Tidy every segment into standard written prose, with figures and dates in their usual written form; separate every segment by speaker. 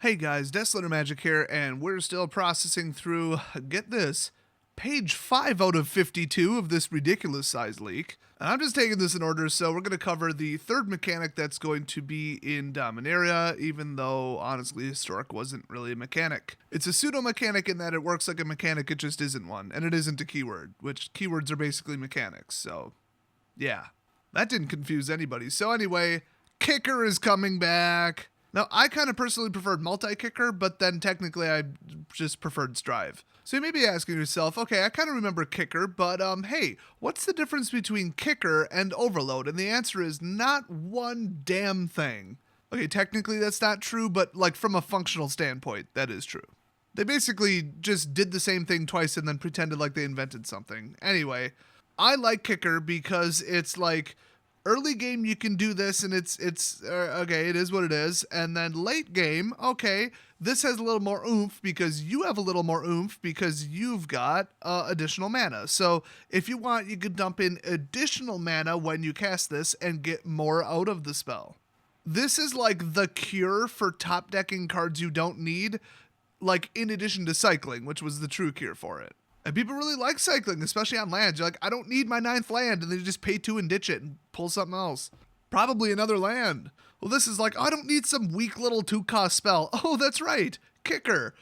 Speaker 1: Hey guys, Deathletter Magic here, and we're still processing through, get this, page 5 out of 52 of this ridiculous size leak. And I'm just taking this in order, so we're going to cover the third mechanic that's going to be in Dominaria, even though, honestly, Historic wasn't really a mechanic. It's a pseudo-mechanic in that it works like a mechanic, it just isn't one, and it isn't a keyword, which keywords are basically mechanics, so yeah. That didn't confuse anybody. So anyway, Kicker is coming back. Now, I kind of personally preferred multi-kicker, but then technically I just preferred strive. So you may be asking yourself, okay, I kind of remember kicker, but hey, what's the difference between kicker and overload? And the answer is not one damn thing. Okay, technically that's not true, but like from a functional standpoint, that is true. They basically just did the same thing twice and then pretended like they invented something. Anyway, I like kicker because it's like, early game you can do this and it's okay, it is what it is. And then late game, okay, this has a little more oomph because you have a little more oomph because you've got additional mana. So if you want, you could dump in additional mana when you cast this and get more out of the spell. This is like the cure for top decking cards you don't need, like in addition to cycling, which was the true cure for it. And people really like cycling, especially on lands. You're like, I don't need my 9th land, and then you just pay 2 and ditch it and pull something else. Probably another land. Well, this is like, oh, I don't need some weak little 2-cost spell. Oh, that's right, Kicker.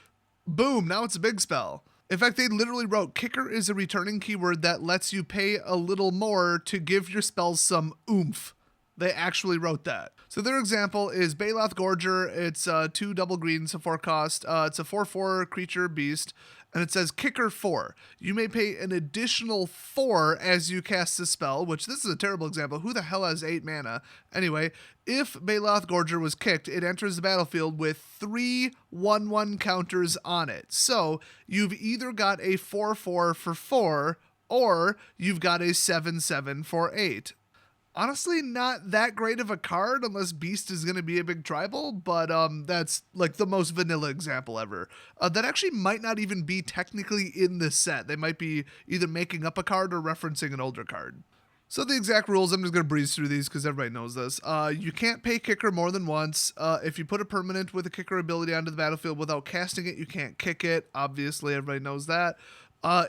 Speaker 1: Boom, now it's a big spell. In fact, they literally wrote, Kicker is a returning keyword that lets you pay a little more to give your spells some oomph. They actually wrote that. So their example is Baloth Gorger. It's 2 double greens, a 4-cost. It's a 4/4 creature beast. And it says Kicker 4. You may pay an additional 4 as you cast the spell, which this is a terrible example. Who the hell has 8 mana? Anyway, if Baloth Gorger was kicked, it enters the battlefield with 3 1/1 counters on it. So you've either got a 4/4 for 4, or you've got a 7/7 for 8. Honestly, not that great of a card unless Beast is going to be a big tribal, but that's like the most vanilla example ever. That actually might not even be technically in this set. They might be either making up a card or referencing an older card. So the exact rules, I'm just going to breeze through these because everybody knows this. You can't pay Kicker more than once. If you put a permanent with a Kicker ability onto the battlefield without casting it, you can't kick it. Obviously, everybody knows that.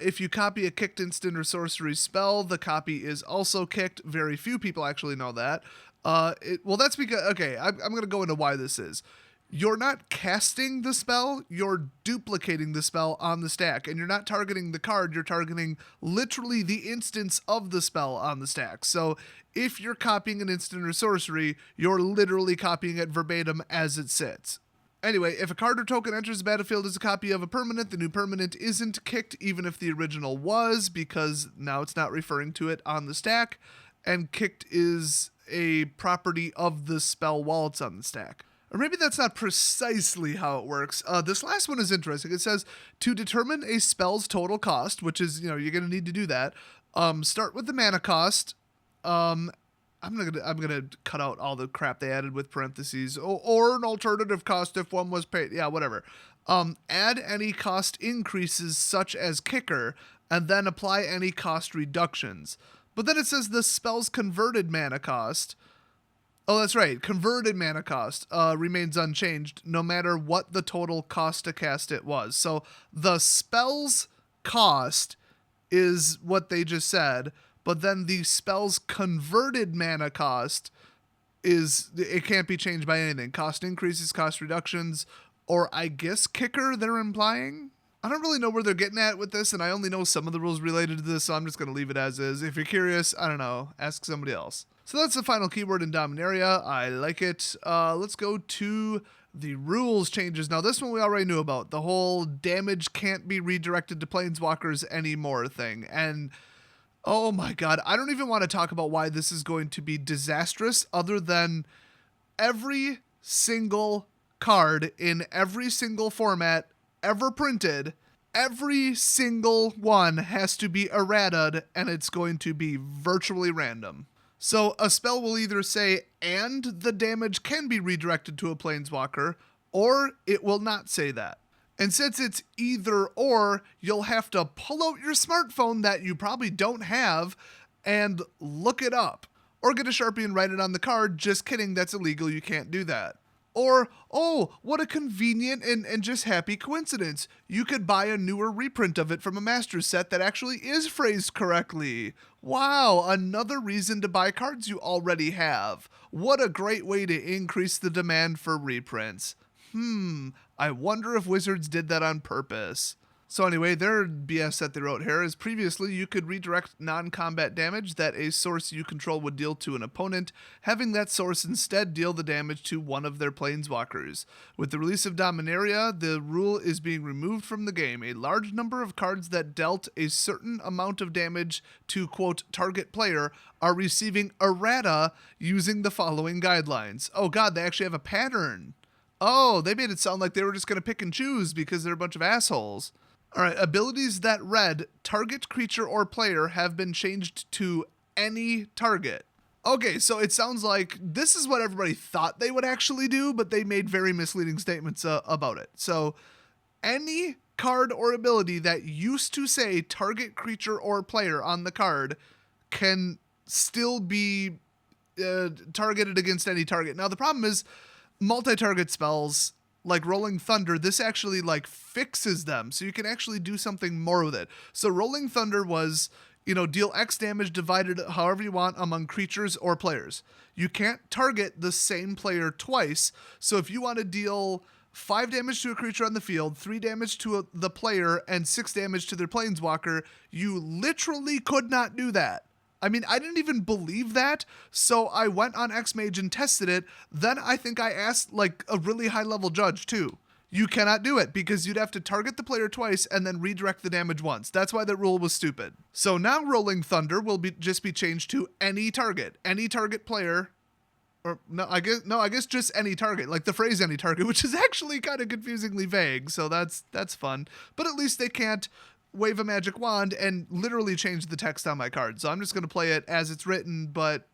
Speaker 1: If you copy a kicked instant or sorcery spell, the copy is also kicked. Very few people actually know that. Well, that's because, okay, I'm going to go into why this is. You're not casting the spell, you're duplicating the spell on the stack. And you're not targeting the card, you're targeting literally the instance of the spell on the stack. So if you're copying an instant or sorcery, you're literally copying it verbatim as it sits. Anyway, if a card or token enters the battlefield as a copy of a permanent, the new permanent isn't kicked even if the original was, because now it's not referring to it on the stack, and kicked is a property of the spell while it's on the stack. Or maybe that's not precisely how it works. This last one is interesting. It says, to determine a spell's total cost, which is, you're going to need to do that, start with the mana cost. I'm gonna cut out all the crap they added with parentheses, or an alternative cost if one was paid. Yeah, whatever. Add any cost increases such as Kicker, and then apply any cost reductions. But then it says the spell's converted mana cost. Oh, that's right. Converted mana cost remains unchanged no matter what the total cost to cast it was. So the spell's cost is what they just said. But then the spell's converted mana cost it can't be changed by anything. Cost increases, cost reductions, or I guess Kicker they're implying? I don't really know where they're getting at with this, and I only know some of the rules related to this, so I'm just going to leave it as is. If you're curious, I don't know, ask somebody else. So that's the final keyword in Dominaria. I like it. Let's go to the rules changes. Now, this one we already knew about. The whole damage can't be redirected to Planeswalkers anymore thing. And oh my god, I don't even want to talk about why this is going to be disastrous other than every single card in every single format ever printed, every single one has to be errataed and it's going to be virtually random. So a spell will either say, and the damage can be redirected to a Planeswalker, or it will not say that. And since it's either or, you'll have to pull out your smartphone that you probably don't have and look it up. Or get a Sharpie and write it on the card. Just kidding, that's illegal, you can't do that. Or, oh, what a convenient and just happy coincidence. You could buy a newer reprint of it from a master set that actually is phrased correctly. Wow, another reason to buy cards you already have. What a great way to increase the demand for reprints. I wonder if Wizards did that on purpose. So anyway, their BS that they wrote here is previously you could redirect non-combat damage that a source you control would deal to an opponent, having that source instead deal the damage to one of their planeswalkers. With the release of Dominaria, the rule is being removed from the game. A large number of cards that dealt a certain amount of damage to, quote, target player are receiving errata using the following guidelines. Oh god, they actually have a pattern. Oh, they made it sound like they were just going to pick and choose because they're a bunch of assholes. All right, abilities that read target creature or player have been changed to any target. Okay, so it sounds like this is what everybody thought they would actually do, but they made very misleading statements about it. So any card or ability that used to say target creature or player on the card can still be targeted against any target. Now, the problem is multi-target spells like Rolling Thunder, this actually like fixes them, so you can actually do something more with it. So Rolling Thunder was, deal X damage divided however you want among creatures or players. You can't target the same player twice, so if you want to deal 5 damage to a creature on the field, 3 damage to the player, and 6 damage to their planeswalker, you literally could not do that. I mean, I didn't even believe that, so I went on Xmage and tested it. Then I think I asked, like, a really high-level judge, too. You cannot do it, because you'd have to target the player twice and then redirect the damage once. That's why that rule was stupid. So now Rolling Thunder will just be changed to any target player, or I guess just any target, like the phrase any target, which is actually kind of confusingly vague, so that's fun. But at least they can't wave a magic wand and literally change the text on my card. So I'm just going to play it as it's written, but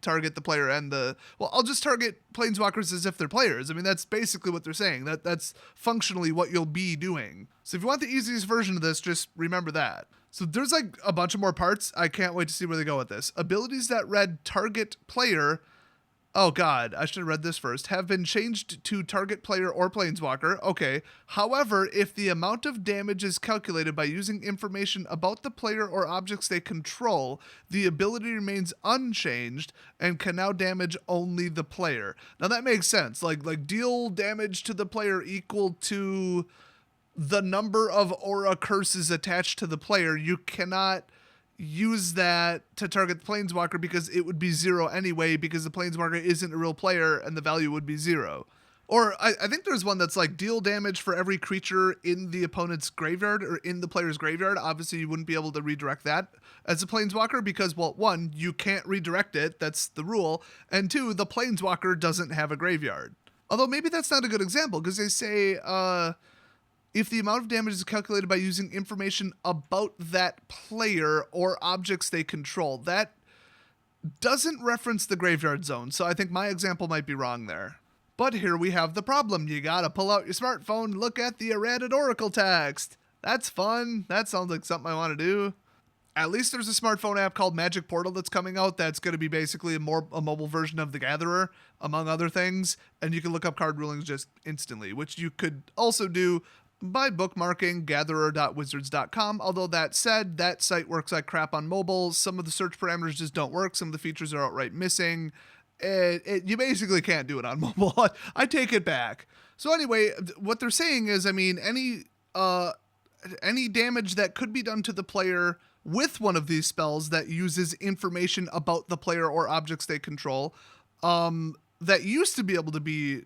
Speaker 1: target the player and I'll just target planeswalkers as if they're players. I mean, that's basically what they're saying. That's functionally what you'll be doing. So if you want the easiest version of this, just remember that. So there's like a bunch of more parts. I can't wait to see where they go with this. Abilities that read target player, oh god, I should have read this first, have been changed to target player or planeswalker. Okay. However, if the amount of damage is calculated by using information about the player or objects they control, the ability remains unchanged and can now damage only the player. Now that makes sense. Like deal damage to the player equal to the number of aura curses attached to the player. You cannot use that to target the planeswalker because it would be 0 anyway, because the planeswalker isn't a real player and the value would be 0. Or I think there's one that's like deal damage for every creature in the opponent's graveyard or in the player's graveyard. Obviously, you wouldn't be able to redirect that as a planeswalker because, well, 1, you can't redirect it. That's the rule. And 2, the planeswalker doesn't have a graveyard. Although maybe that's not a good example because they say if the amount of damage is calculated by using information about that player or objects they control. That doesn't reference the graveyard zone, so I think my example might be wrong there. But here we have the problem. You gotta pull out your smartphone and look at the errated oracle text. That's fun. That sounds like something I want to do. At least there's a smartphone app called Magic Portal that's coming out that's going to be basically a mobile version of the Gatherer, among other things. And you can look up card rulings just instantly, which you could also do by bookmarking gatherer.wizards.com. Although that said, that site works like crap on mobile. Some of the search parameters just don't work. Some of the features are outright missing. You basically can't do it on mobile. I take it back. So anyway, what they're saying is, I mean, any damage that could be done to the player with one of these spells that uses information about the player or objects they control, that used to be able to be,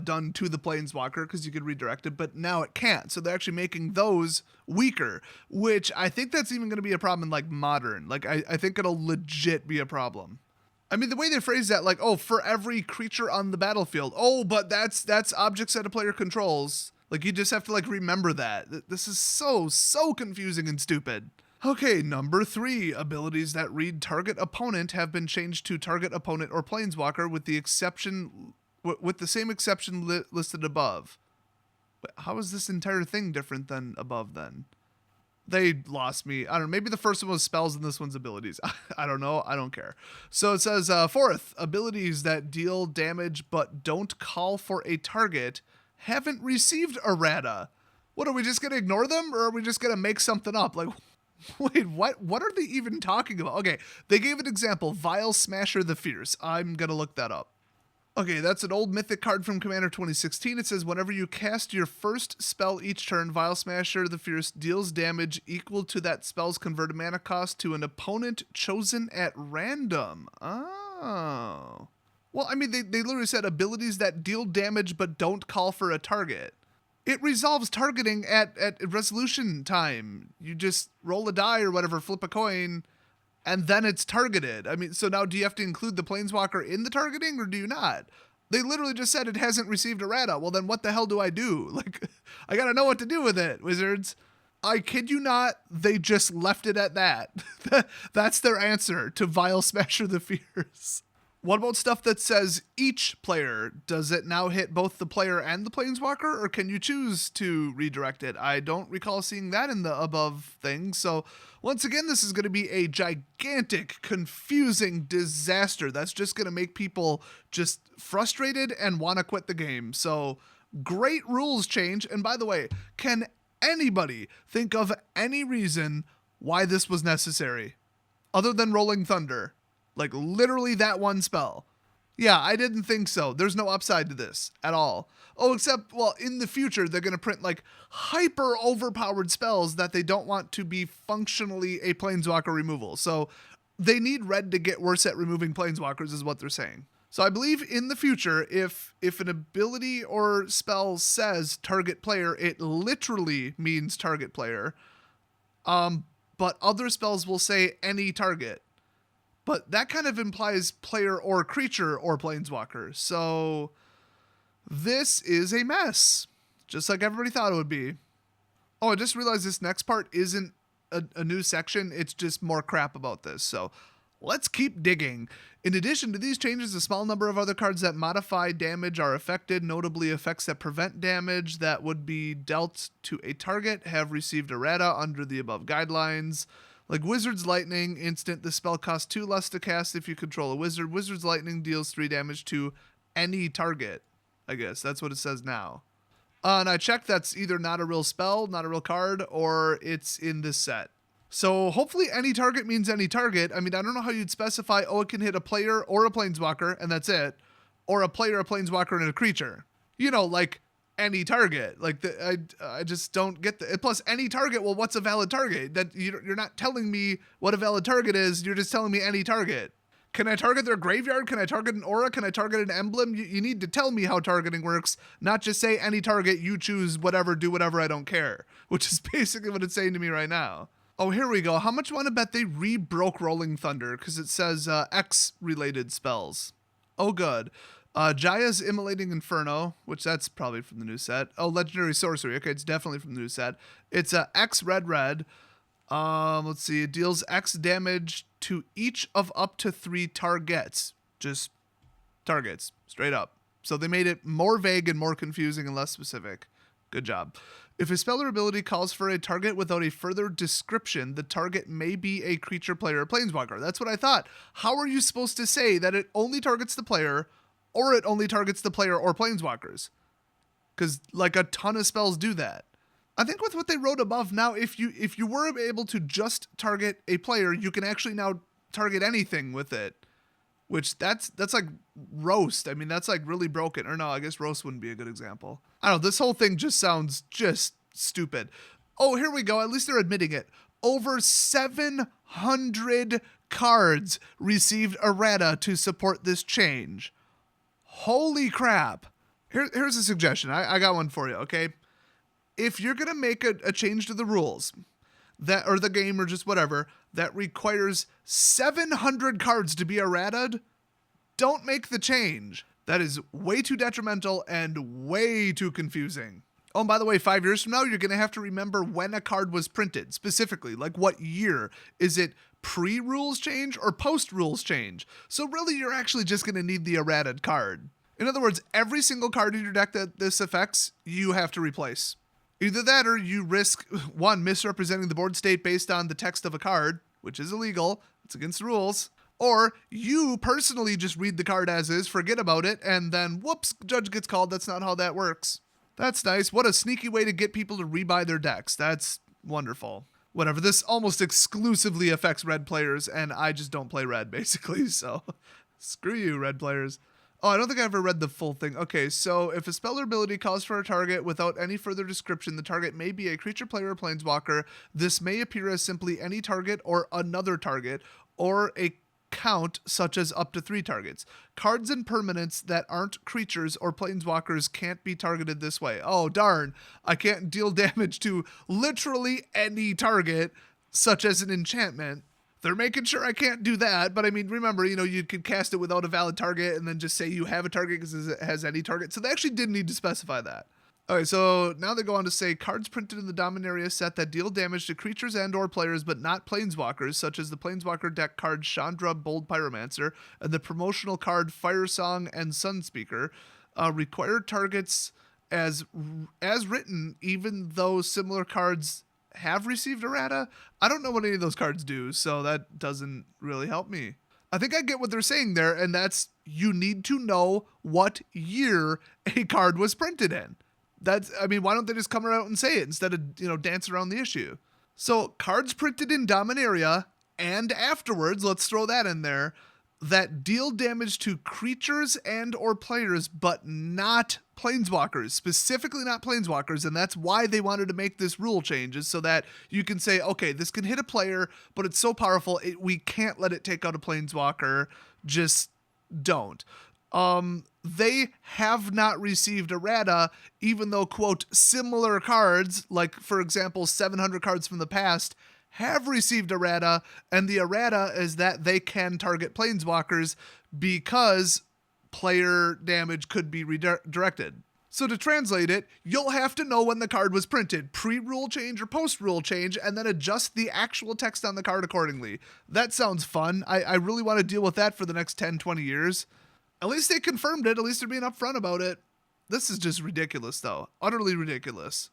Speaker 1: done to the planeswalker because you could redirect it, but now it can't. So they're actually making those weaker, which I think that's even going to be a problem in like modern. Like I think it'll legit be a problem. I mean, the way they phrase that, like, oh, for every creature on the battlefield. Oh, but that's objects that a player controls. Like, you just have to like remember that. This is so confusing and stupid. Okay, number 3, abilities that read target opponent have been changed to target opponent or planeswalker with the same exception listed above. But how is this entire thing different than above then? They lost me. I don't know. Maybe the first one was spells and this one's abilities. I don't know. I don't care. So it says, fourth, abilities that deal damage but don't call for a target haven't received errata. What, are we just going to ignore them, or are we just going to make something up? Like, wait, what? What are they even talking about? Okay, they gave an example, Vile Smasher the Fierce. I'm going to look that up. Okay, that's an old mythic card from Commander 2016. It says, whenever you cast your first spell each turn, Vile Smasher the Fierce deals damage equal to that spell's converted mana cost to an opponent chosen at random. Oh. Well, I mean, they literally said abilities that deal damage but don't call for a target. It resolves targeting at resolution time. You just roll a die or whatever, flip a coin, and then it's targeted. I mean, so now do you have to include the Planeswalker in the targeting, or do you not? They literally just said it hasn't received errata. Well, then what the hell do I do? Like, I gotta know what to do with it, Wizards. I kid you not, they just left it at that. That's their answer to Vile Smasher the Fierce. What about stuff that says each player? Does it now hit both the player and the Planeswalker, or can you choose to redirect it? I don't recall seeing that in the above thing. So once again, this is going to be a gigantic, confusing disaster that's just going to make people just frustrated and want to quit the game. So great rules change. And by the way, can anybody think of any reason why this was necessary other than Rolling Thunder? Like, literally that one spell. Yeah, I didn't think so. There's no upside to this at all. Oh, except, well, in the future, they're going to print, like, hyper overpowered spells that they don't want to be functionally a Planeswalker removal. So they need red to get worse at removing Planeswalkers is what they're saying. So I believe in the future, if an ability or spell says target player, it literally means target player. But other spells will say any target. But that kind of implies player or creature or Planeswalker. So this is a mess, just like everybody thought it would be. Oh, I just realized this next part isn't a new section. It's just more crap about this. So let's keep digging. In addition to these changes, a small number of other cards that modify damage are affected. Notably, effects that prevent damage that would be dealt to a target have received errata under the above guidelines. Like Wizard's Lightning instant, the spell costs 2 less to cast if you control a wizard. Wizard's Lightning deals 3 damage to any target. I guess that's what it says now. And I checked, that's either not a real spell, not a real card, or it's in this set. So hopefully any target means any target. I mean, I don't know how you'd specify, oh, it can hit a player or a Planeswalker, and that's it. Or a player, a Planeswalker, and a creature. You know, like any target. Like, I just don't get the... Plus, any target, well, what's a valid target? That you're not telling me what a valid target is, you're just telling me any target. Can I target their graveyard? Can I target an aura? Can I target an emblem? You need to tell me how targeting works, not just say any target, you choose whatever, do whatever, I don't care. Which is basically what it's saying to me right now. Oh, here we go. How much you want to bet they re-broke Rolling Thunder? Because it says X-related spells. Oh, good. Jaya's Immolating Inferno, which that's probably from the new set. Oh, Legendary Sorcery. Okay, it's definitely from the new set. It's X red. Let's see. It deals X damage to each of up to 3 targets. Just targets, straight up. So they made it more vague and more confusing and less specific. Good job. If a spell or ability calls for a target without a further description, the target may be a creature, player, or Planeswalker. That's what I thought. How are you supposed to say that it only targets the player, or it only targets the player or Planeswalkers? Because, like, a ton of spells do that. I think with what they wrote above now, if you were able to just target a player, you can actually now target anything with it. Which, that's like roast. I mean, that's like really broken. Or no, I guess roast wouldn't be a good example. I don't know, this whole thing just sounds just stupid. Oh, here we go. At least they're admitting it. Over 700 cards received errata to support this change. Holy crap. Here's a suggestion. I got one for you, okay? If you're going to make a change to the rules, that or the game or just whatever, that requires 700 cards to be errataed, don't make the change. That is way too detrimental and way too confusing. Oh, and by the way, 5 years from now, you're going to have to remember when a card was printed, specifically. Like, what year? Is it pre-rules change or post-rules change? So really, you're actually just going to need the errated card. In other words, every single card in your deck that this affects, you have to replace. Either that or you risk, one, misrepresenting the board state based on the text of a card, which is illegal, it's against the rules, or you personally just read the card as is, forget about it, and then whoops, judge gets called. That's not how that works. That's nice. What a sneaky way to get people to rebuy their decks. That's wonderful. Whatever, this almost exclusively affects red players, and I just don't play red, basically, so screw you, red players. Oh, I don't think I ever read the full thing. Okay, so if a spell or ability calls for a target without any further description, the target may be a creature, player, or planeswalker. This may appear as simply any target or another target, or a count such as up to 3 targets. Cards and permanents that aren't creatures or planeswalkers can't be targeted this way. Oh, darn. I can't deal damage to literally any target, such as an enchantment. They're making sure I can't do that, but I mean, remember, you could cast it without a valid target and then just say you have a target because it has any target. So they actually did need to specify that. All right, so now they go on to say cards printed in the Dominaria set that deal damage to creatures and or players but not planeswalkers, such as the planeswalker deck card Chandra Bold Pyromancer and the promotional card Firesong and Sunspeaker, require targets as written, even though similar cards have received errata. I don't know what any of those cards do, so that doesn't really help me. I think I get what they're saying there, and that's you need to know what year a card was printed in. Why don't they just come out and say it instead of, dance around the issue? So cards printed in Dominaria and afterwards, let's throw that in there, that deal damage to creatures and or players, but not planeswalkers, specifically not planeswalkers. And that's why they wanted to make this rule changes so that you can say, okay, this can hit a player, but it's so powerful, we can't let it take out a planeswalker. Just don't. They have not received errata, even though, quote, similar cards, like, for example, 700 cards from the past, have received errata, and the errata is that they can target planeswalkers because player damage could be redirected. So to translate it, you'll have to know when the card was printed, pre-rule change or post-rule change, and then adjust the actual text on the card accordingly. That sounds fun. I really want to deal with that for the next 10, 20 years. At least they confirmed it. At least they're being upfront about it. This is just ridiculous, though. Utterly ridiculous.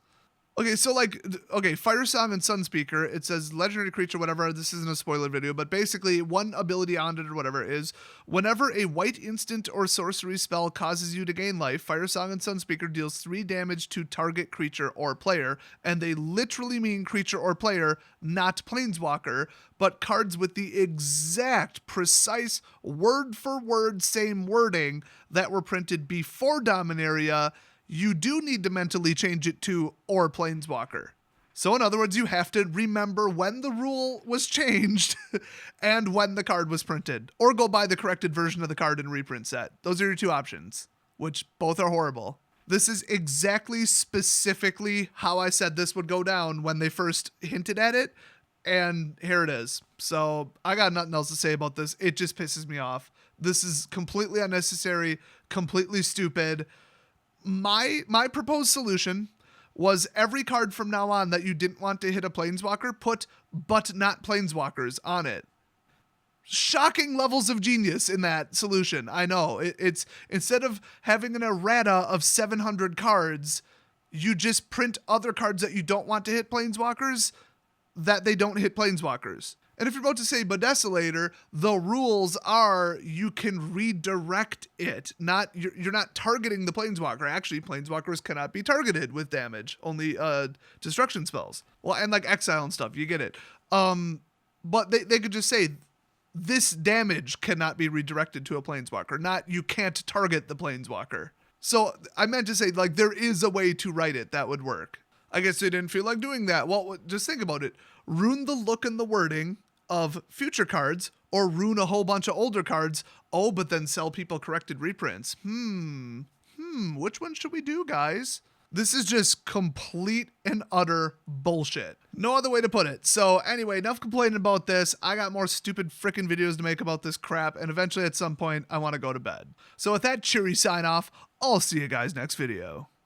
Speaker 1: Okay, so Firesong and Sunspeaker, it says legendary creature, whatever. This isn't a spoiler video, but basically one ability on it or whatever is whenever a white instant or sorcery spell causes you to gain life, Firesong and Sunspeaker deals 3 damage to target creature or player, and they literally mean creature or player, not planeswalker, but cards with the exact, precise, word-for-word same wording that were printed before Dominaria. You do need to mentally change it to or planeswalker. So in other words, you have to remember when the rule was changed and when the card was printed, or go buy the corrected version of the card in reprint set. Those are your 2 options, which both are horrible. This is exactly specifically how I said this would go down when they first hinted at it, and here it is. So I got nothing else to say about this. It just pisses me off. This is completely unnecessary, completely stupid. My proposed solution was every card from now on that you didn't want to hit a planeswalker, put but not planeswalkers on it. Shocking levels of genius in that solution. I know. It's instead of having an errata of 700 cards, you just print other cards that you don't want to hit planeswalkers that they don't hit planeswalkers. And if you're about to say Bedesolator, the rules are you can redirect it. You're not targeting the planeswalker. Actually, planeswalkers cannot be targeted with damage. Only destruction spells. Well, and like exile and stuff. You get it. But they could just say this damage cannot be redirected to a planeswalker. Not you can't target the planeswalker. So I meant to say there is a way to write it that would work. I guess they didn't feel like doing that. Well, just think about it. Ruin the look and the wording of future cards, or ruin a whole bunch of older cards. Oh, but then sell people corrected reprints. Which one should we do, guys? This is just complete and utter bullshit. No other way to put it. So anyway, enough complaining about this. I got more stupid frickin' videos to make about this crap, and eventually at some point I want to go to bed. So with that cheery sign off, I'll see you guys next video.